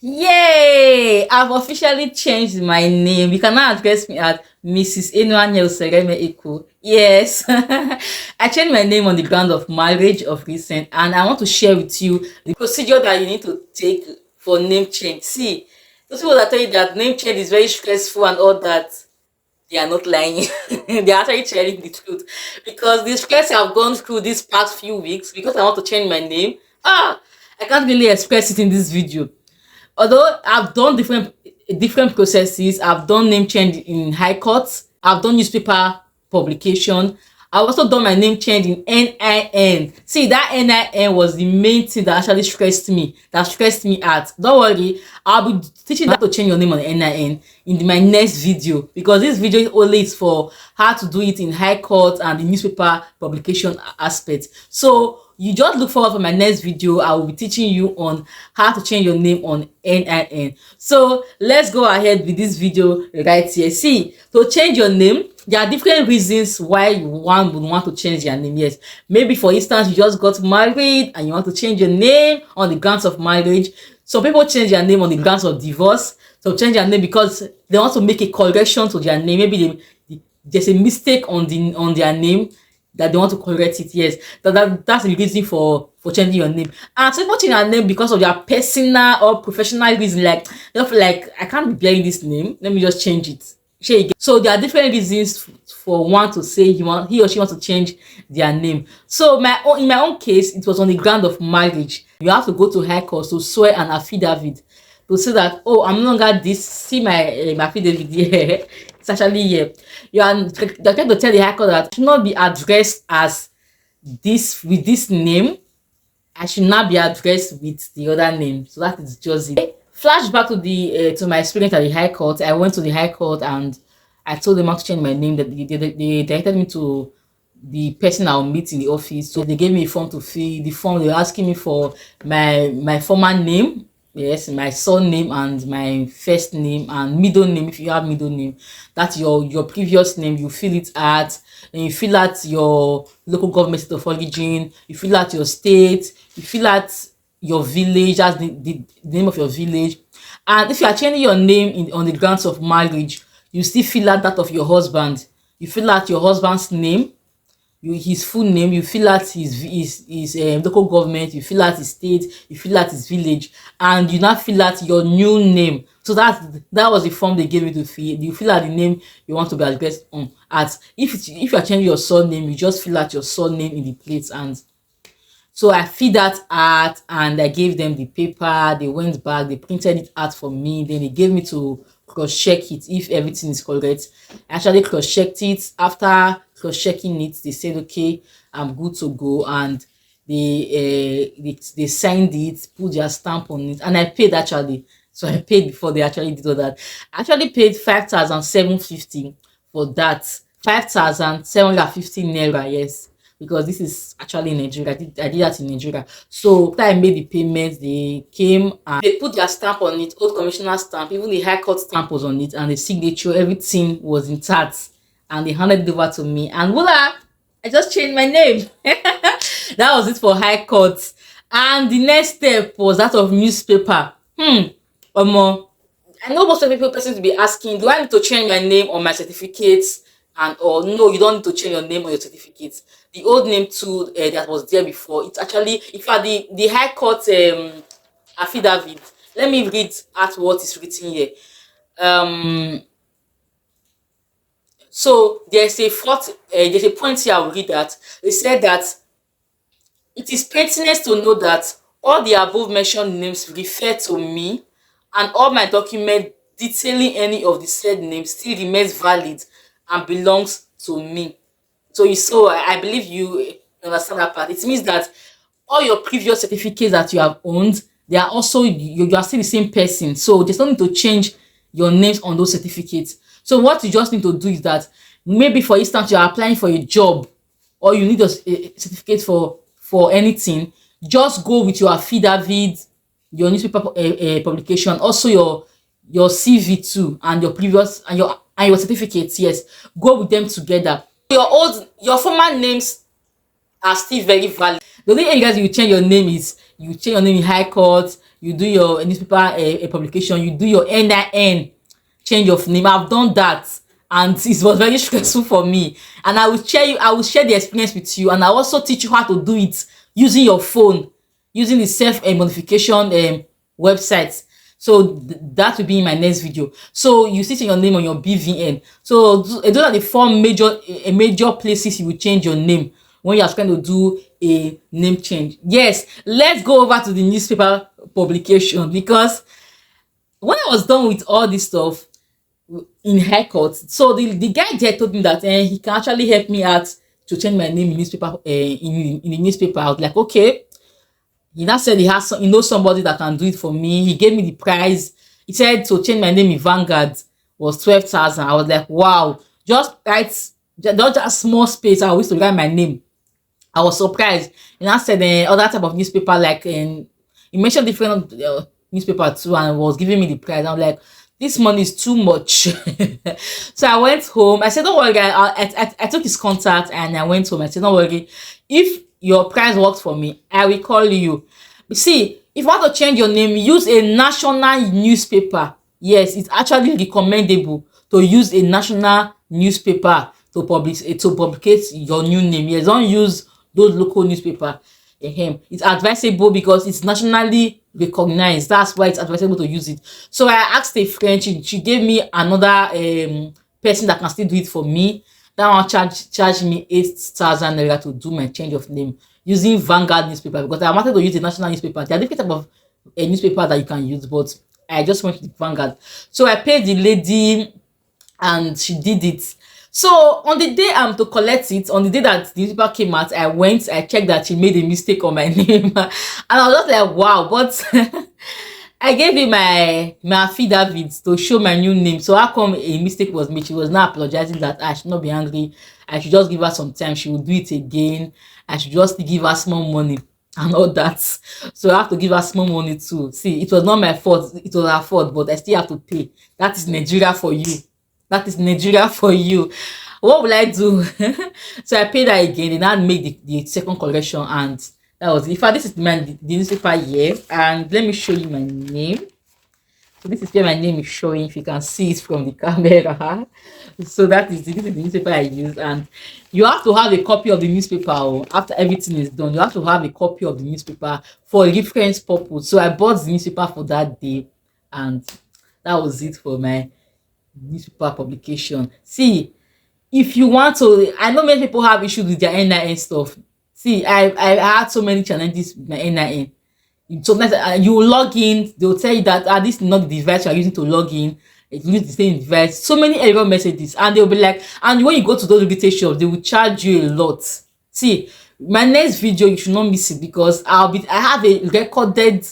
Yay! I've officially changed my name. You can now address me as Mrs. Enuaniel Sereme Eku. Yes. I changed my name on the ground of marriage of recent, and I want to share with you the procedure that you need to take for name change. See, those people that tell you that name change is very stressful and all that, they are not lying. They are actually telling the truth. Because the stress I've gone through these past few weeks because I want to change my name, I can't really express it in this video. Although I've done different processes, I've done name change in high courts, I've done newspaper publication, I've also done my name change in NIN. See, that NIN was the main thing that actually stressed me out. Don't worry, I'll be teaching you how to change your name on NIN in my next video, because this video only is for how to do it in high court and the newspaper publication aspect. So you just look forward for my next video. I will be teaching you on how to change your name on NIN. So let's go ahead with this video right here. See, to change your name, there are different reasons why one would want to change your name. Yes, maybe for instance, you just got married and you want to change your name on the grounds of marriage. Some people change their name on the grounds of divorce. So change their name because they want to make a correction to their name. Maybe there's a mistake on their name that they want to correct it. Yes, that's the reason for changing your name. And some people change their name because of their personal or professional reason. Like they feel like, I can't be bearing this name, let me just change it. So there are different reasons for one to say he or she wants to change their name. So in my own case, it was on the ground of marriage. You have to go to high court to swear an affidavit to say that, oh, I'm no longer this. See my affidavit here. It's actually here. You're trying to tell the high court that I should not be addressed as this with this name. I should not be addressed with the other name. So that is just it. Flashback to my experience at the high court. I went to the high court and I told them how to change my name. That they directed me to the person I'll meet in the office. So they gave me a form to fill. The form, they were asking me for my former name, yes, my surname and my first name and middle name. If you have middle name, that's your previous name. You fill it out, and you fill out your local government state of origin. You fill out your state. You fill out your village, as the name of your village. And if you are changing your name on the grounds of marriage, you still fill out that of your husband. You fill out your husband's name, his full name, you fill out his local government, you fill out his state, you fill out his village, and you now fill out your new name. So that was the form they gave you to fill. You fill out the name you want to be addressed on. If you are changing your surname, you just fill out your surname in the place. And so I filled that out and I gave them the paper. They went back, they printed it out for me. Then they gave me to cross-check it if everything is correct. I actually cross-checked it. After cross-checking it, they said, okay, I'm good to go. And they signed it, put their stamp on it. And I paid actually. So I paid before they actually did all that. I actually paid 5,750 for that. 5,750 naira, yes. Because this is actually in Nigeria. I did that in Nigeria. So after I made the payment, they came and they put their stamp on it, old commissioner stamp, even the high court stamp was on it, and the signature, everything was intact. And they handed it over to me. And voila, I just changed my name. That was it for high court. And the next step was that of newspaper. I know most of the people to be asking, do I need to change my name on my certificates? Or no, you don't need to change your name on your certificates. The old name too that was there before, it's actually, if you are the high court affidavit, let me read at what is written here. So there's a point here. I'll read that. They said that it is pertinent to know that all the above mentioned names refer to me, and all my document detailing any of the said names still remains valid and belongs to me. So I believe you understand that part. It means that all your previous certificates that you have owned, they are also, you are still the same person. So there's no need to change your names on those certificates. So what you just need to do is that maybe, for instance, you are applying for a job or you need a certificate for anything, just go with your affidavit, your newspaper publication, also your CV too, and your previous and your certificates. Yes, go with them together. Your former names are still very valid. The only areas you change your name is you change your name in high court, you do your newspaper publication, you do your NIN change of name. I've done that, and it was very stressful for me. And I will share the experience with you, and I also teach you how to do it using your phone, using the self modification websites. So that will be in my next video. So you see your name on your BVN. So those are the four major places you will change your name when you are trying to do a name change. Yes, let's go over to the newspaper publication, because when I was done with all this stuff in High Court, so the guy there told me that he can actually help me out to change my name in newspaper in the newspaper. I was like, okay. He now said he knows somebody that can do it for me. He gave me the price. He said to change my name in Vanguard was 12,000. I was like, wow. Just that small space I used to write my name. I was surprised. He now said other type of newspaper, like he mentioned different newspaper too, and was giving me the price. I'm like, this money is too much. So I went home. I said, don't worry, I took his contact and I went home. I said, don't worry, if your price works for me, I will call you. See, if you want to change your name, use a national newspaper. Yes, it's actually recommendable to use a national newspaper to publicate your new name. Yes, don't use those local newspaper. It's advisable because it's nationally recognized. That's why it's advisable to use it. So I asked a friend. She gave me another person that can still do it for me. That one charge me 8,000 naira to do my change of name using Vanguard newspaper, because I wanted to use a national newspaper. There are different type of a newspaper that you can use, but I just went with Vanguard. So I paid the lady and she did it. So on the day to collect it, on the day that the newspaper came out, I checked that she made a mistake on my name. And I was just like, wow. But I gave him my affidavit to show my new name. So how come a mistake was made? She was now apologizing that I should not be angry. I should just give her some time. She will do it again. I should just give her small money and all that. So I have to give her small money too. See, it was not my fault. It was her fault, but I still have to pay. That is Nigeria for you. That is Nigeria for you. What will I do? So I paid her again, and I made the second collection, and that was it. In fact, this is the newspaper here, and let me show you my name. So this is where my name is showing, if you can see it from the camera. So this is the newspaper I use, and you have to have a copy of the newspaper after everything is done. You have to have a copy of the newspaper for a reference purpose. So I bought the newspaper for that day, and that was it for my newspaper publication. See, if you want to, I know many people have issues with their NIN stuff. See, I had so many challenges with my NIN. Sometimes you log in, they'll tell you that this is not the device you are using to log in. Use the same device. So many error messages, and they'll be like, and when you go to those retail shops, they will charge you a lot. See, my next video, you should not miss it, because I have a recorded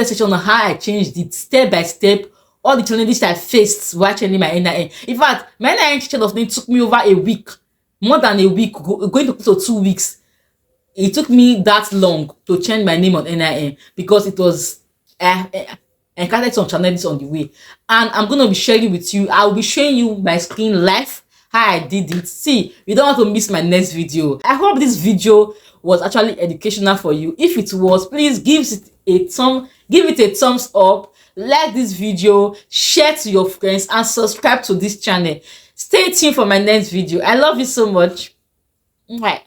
session on how I changed it step by step. All the challenges I faced while changing my NIN. In fact, my NIN change of name took me over a week, more than a week, going to close to 2 weeks. It took me that long to change my name on NIN, because it was I encountered some challenges on the way, and I'm going to be sharing with you. I'll be showing you my screen live how I did it. See, you don't want to miss my next video. I hope this video was actually educational for you. If it was, please give it a thumbs up, like this video, share to your friends, and subscribe to this channel. Stay tuned for my next video. I love you so much. Bye.